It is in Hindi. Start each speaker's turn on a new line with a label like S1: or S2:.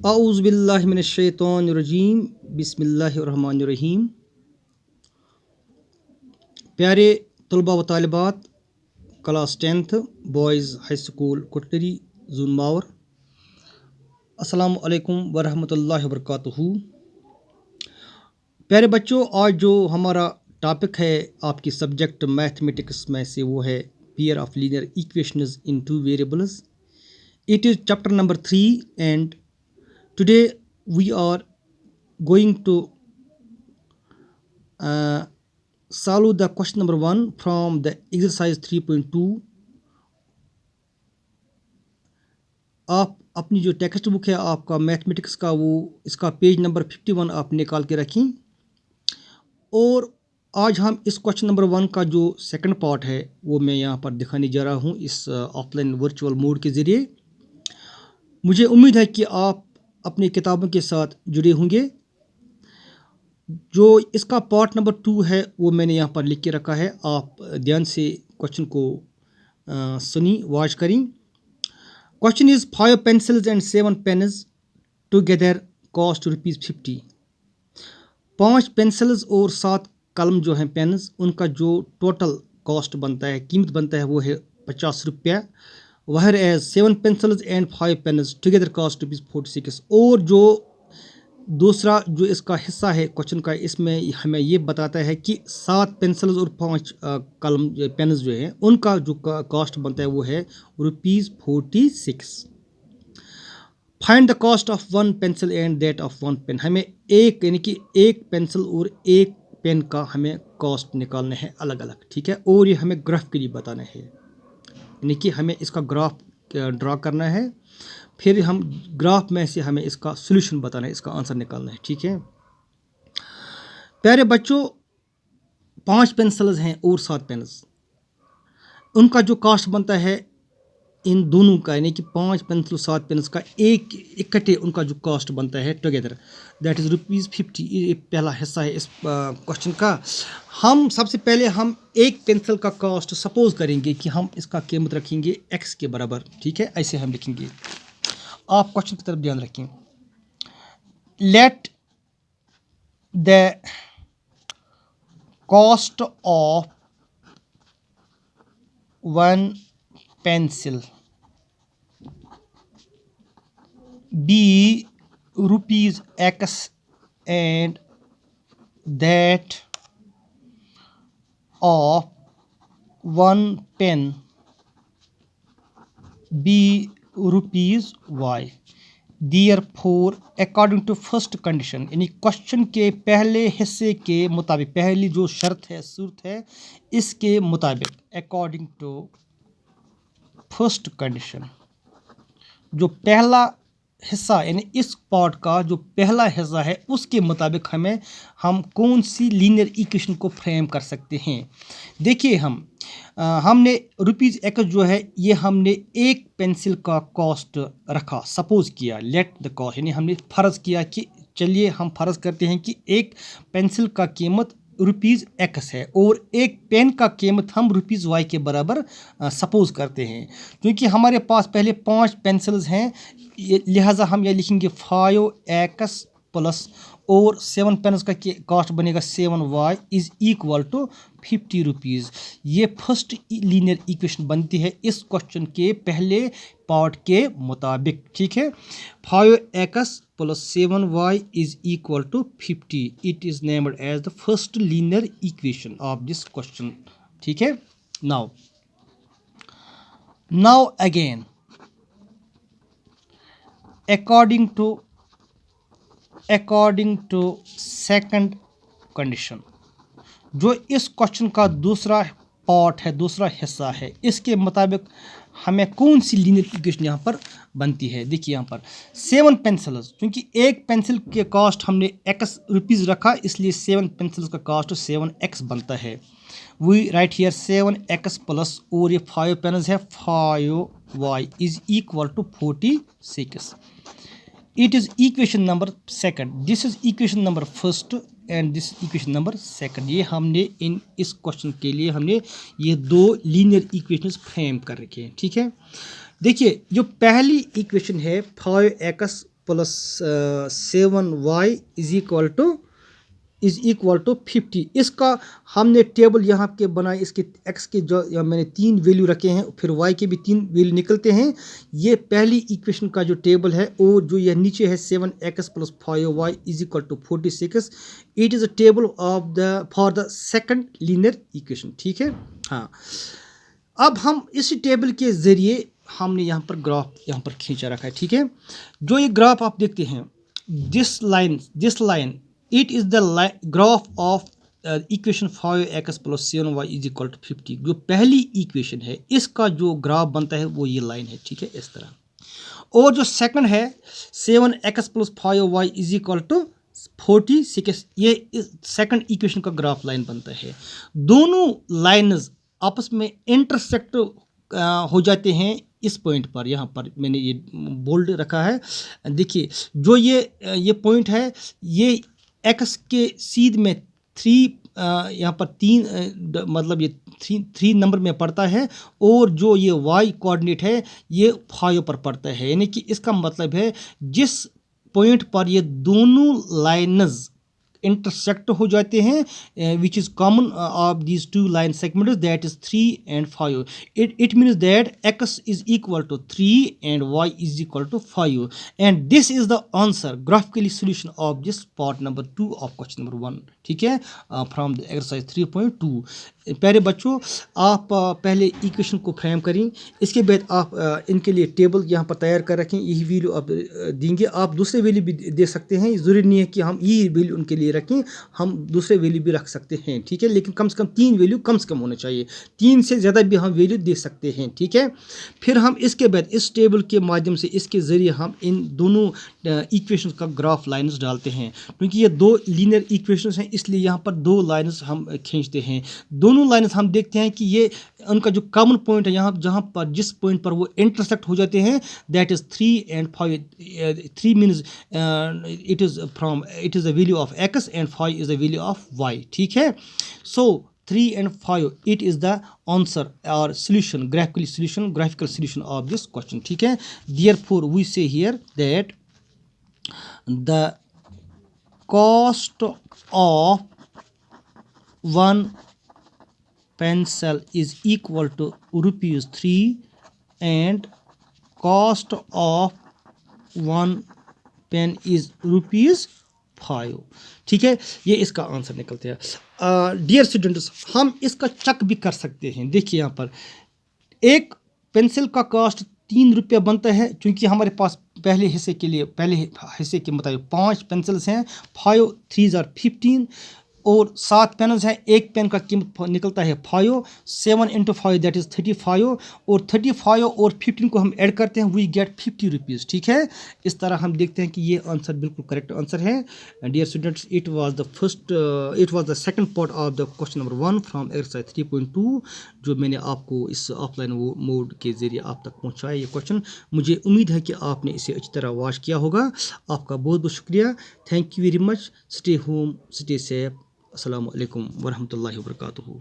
S1: औज़ुबिल्लाहिमिनश्शैतानिर्रजीम बिस्मिल्लाहिर्रहमानिर्रहीम। प्यारे तलबा व तालिबात, class 10th boys high school Kutri जून मावर, अस्सलामु अलैकुम वरहमतुल्लाहि वबरकातुहू। प्यारे बच्चों, आज जो हमारा टॉपिक है आपकी सब्जेक्ट मैथमेटिक्स में से वो है pair of linear equations in two variables. It is chapter number 3 and today we are going to solve the question number 1 from the exercise 3.2। आप अपनी जो टेक्स्ट बुक है आपका मैथमेटिक्स का, वो इसका पेज नंबर 51 आप निकाल के रखें। और आज हम इस क्वेश्चन नंबर 1 का जो सेकंड पार्ट है वो मैं यहाँ पर दिखाने जा रहा हूँ इस ऑफलाइन वर्चुअल मोड के ज़रिए। मुझे उम्मीद है कि आप अपनी किताबों के साथ जुड़े होंगे। जो इसका पार्ट नंबर 2 है वो मैंने यहाँ पर लिख के रखा है, आप ध्यान से क्वेश्चन को सुनी वॉच करें। Question is 5 pencils and 7 pens together cost ₹50। 5 pencils और 7 कलम जो हैं पेन्स, उनका जो टोटल कॉस्ट बनता है, कीमत बनता है, वो है ₹50। Whereas 7 pencils and 5 pens together cost ₹46। और जो दूसरा जो इसका हिस्सा है क्वेश्चन का, इसमें हमें ये बताता है कि 7 पेंसिल्स और 5 कलम पेन्स जो हैं उनका जो कॉस्ट बनता है वो है ₹46। Find the cost of 1 pencil and that of 1 pen. हमें एक यानी कि एक पेंसिल और एक पेन का हमें कॉस्ट निकालना है अलग अलग, ठीक है। और ये हमें ग्राफिकली बताना है, यानी कि हमें इसका ग्राफ ड्रा करना है, फिर हम ग्राफ में से हमें इसका सॉल्यूशन बताना है, इसका आंसर निकालना है, ठीक है। प्यारे बच्चों, 5 पेंसिल्स हैं और 7 पेन्स, उनका जो कॉस्ट बनता है इन दोनों का, यानी कि 5 पेंसिल 7 पेन्स का एक इकट्ठे उनका जो कॉस्ट बनता है टुगेदर, दैट इज़ ₹50। ये पहला हिस्सा है इस क्वेश्चन का। हम सबसे पहले हम एक पेंसिल का कॉस्ट सपोज करेंगे कि हम इसका कीमत रखेंगे x के बराबर, ठीक है। ऐसे हम लिखेंगे, आप क्वेश्चन की तरफ ध्यान रखें। Let the cost of 1 pencil be ₹X and that of 1 pen be ₹Y। Therefore according to first condition, यानी क्वेश्चन के पहले हिस्से के मुताबिक, पहली जो शर्त है, सूरत है, इसके मुताबिक अकॉर्डिंग टू फर्स्ट कंडीशन, जो पहला हिस्सा यानी इस पार्ट का जो पहला हिस्सा है उसके मुताबिक हम कौन सी लीनियर इक्वेशन को फ्रेम कर सकते हैं। देखिए, हमने ₹X जो है ये हमने एक पेंसिल का कॉस्ट रखा, सपोज किया, लेट द कॉस्ट, यानी हमने फ़र्ज़ किया कि चलिए हम फ़र्ज़ करते हैं कि एक पेंसिल का कीमत ₹X है और एक पेन का कीमत हम ₹Y के बराबर सपोज करते हैं। क्योंकि हमारे पास पहले 5 पेंसिल्स हैं, लिहाजा हम यह लिखेंगे 5X प्लस और 7 पेन्स का कॉस्ट बनेगा 7Y इज़ इक्वल टू ₹50। ये फर्स्ट लीनियर इक्वेशन बनती है इस क्वेश्चन के पहले पार्ट के मुताबिक, ठीक है। 5X plus 7Y is equal to 50। It is named as the first linear equation of this question, ठीक है। Now again according to second condition, जो इस क्वेश्चन का दूसरा पार्ट है, दूसरा हिस्सा है, इसके मुताबिक हमें कौन सी लीनियर इक्वेशन यहाँ पर बनती है। देखिए यहाँ पर 7 पेंसिल्स, क्योंकि एक पेंसिल के कॉस्ट हमने ₹X रखा, इसलिए 7 पेंसिल्स का कॉस्ट 7X बनता है। We write here 7X plus और ये 5 पेन्स है 5Y is equal to 46। It is equation number second. This is equation number first and this is equation number second. ये हमने इस क्वेश्चन के लिए हमने ये दो लीनियर इक्वेशंस फ्रेम कर रखे हैं, ठीक है। देखिए, जो पहली इक्वेशन है 5X plus 7y is equal to 50। इसका हमने टेबल यहाँ के बनाए, इसके x के जो या मैंने 3 वैल्यू रखे हैं, फिर y के भी 3 वैल्यू निकलते हैं। ये पहली इक्वेशन का जो टेबल है, और जो यह नीचे है 7x plus 5y is equal to 46, it is a table of the for the second linear equation. ठीक है, हाँ। अब हम इस टेबल के ज़रिए हमने यहाँ पर ग्राफ यहाँ पर खींचा रखा है। ठीक है, जो ये ग्राफ आप देखते हैं, this line it is the graph of equation 5x plus 7y is equal to 50। जो पहली इक्वेशन है, इसका जो ग्राफ बनता है वो ये लाइन है। ठीक है, इस तरह। और जो सेकंड है 7x plus 5y is equal to 46, ये सेकंड इक्वेशन का ग्राफ लाइन बनता है। दोनों लाइन्स आपस में इंटरसेक्ट हो जाते हैं इस पॉइंट पर। यहाँ पर मैंने ये बोल्ड रखा है, देखिए जो ये पॉइंट है, ये x के सीध में 3 यहाँ पर 3 मतलब ये 3 नंबर में पड़ता है, और जो ये y कोऑर्डिनेट है ये 5 पर पड़ता है। यानी कि इसका मतलब है जिस पॉइंट पर ये दोनों लाइन्स इंटरसेक्ट हो जाते हैं, which is common of these 2 line segments, that is 3 and 5। It means that x is equal to 3 and y is equal to 5, and this is the answer graphically solution of this part number 2 of question number 1। ठीक है, फ्रॉम द एक्सरसाइज 3.2। प्यारे बच्चों, आप पहले इक्वेशन को फ्रेम करें, इसके बाद आप इनके लिए टेबल यहाँ पर तैयार कर रखें। यही वैल्यू आप देंगे, आप दूसरे वैल्यू भी दे सकते हैं, ज़रूरी नहीं है कि हम यही वैल्यू उनके लिए रखें, हम दूसरे वैल्यू भी रख सकते हैं। ठीक है, लेकिन कम से कम 3 वैल्यू कम से कम होना चाहिए, 3 से ज़्यादा भी हम वैल्यू दे सकते हैं। ठीक है, फिर हम इसके बाद इस टेबल के माध्यम से, इसके ज़रिए हम इन दोनों इक्वेशंस का ग्राफ लाइन्स डालते हैं। क्योंकि ये 2 लीनियर इक्वेशंस हैं, इसलिए यहाँ पर 2 लाइन्स हम खींचते हैं। दोनों लाइन्स हम देखते हैं कि ये उनका जो कॉमन पॉइंट है, यहाँ जहाँ पर जिस पॉइंट पर वो इंटरसेक्ट हो जाते हैं, that is 3 and 5। 3 means it is the value of x and 5 is the value of y। ठीक है, so 3 and 5 it is the answer or solution, graphical solution of this question। ठीक है, therefore we say here that the cost of one pencil is equal to ₹3 and cost of one pen is ₹5। ठीक है, ये इसका आंसर निकलते हैं। डियर स्टूडेंट्स, हम इसका चेक भी कर सकते हैं। देखिए यहाँ पर एक पेंसिल का कॉस्ट ₹3 बनता है, क्योंकि हमारे पास पहले हिस्से के मुताबिक 5 पेंसिल्स हैं, 5 3s are 15, और 7 पेन्स हैं। एक पेन का कीमत निकलता है 5, 7 into 5 दैट इज़ 35, और 35 और 15 को हम ऐड करते हैं, वी गेट ₹50। ठीक है, इस तरह हम देखते हैं कि ये आंसर बिल्कुल करेक्ट आंसर है। Dear students, it was the second part of the question number 1 from exercise 3.2, जो मैंने आपको इस ऑफलाइन मोड के ज़रिए आप तक पहुँचाया ये क्वेश्चन। मुझे उम्मीद है कि आपने इसे अच्छी तरह वॉच किया होगा। आपका बहुत बहुत शुक्रिया। Thank you very much. Stay home, stay safe. अस्सलामु अलैकुम वरहमतुल्लाहि वबरकातुहू।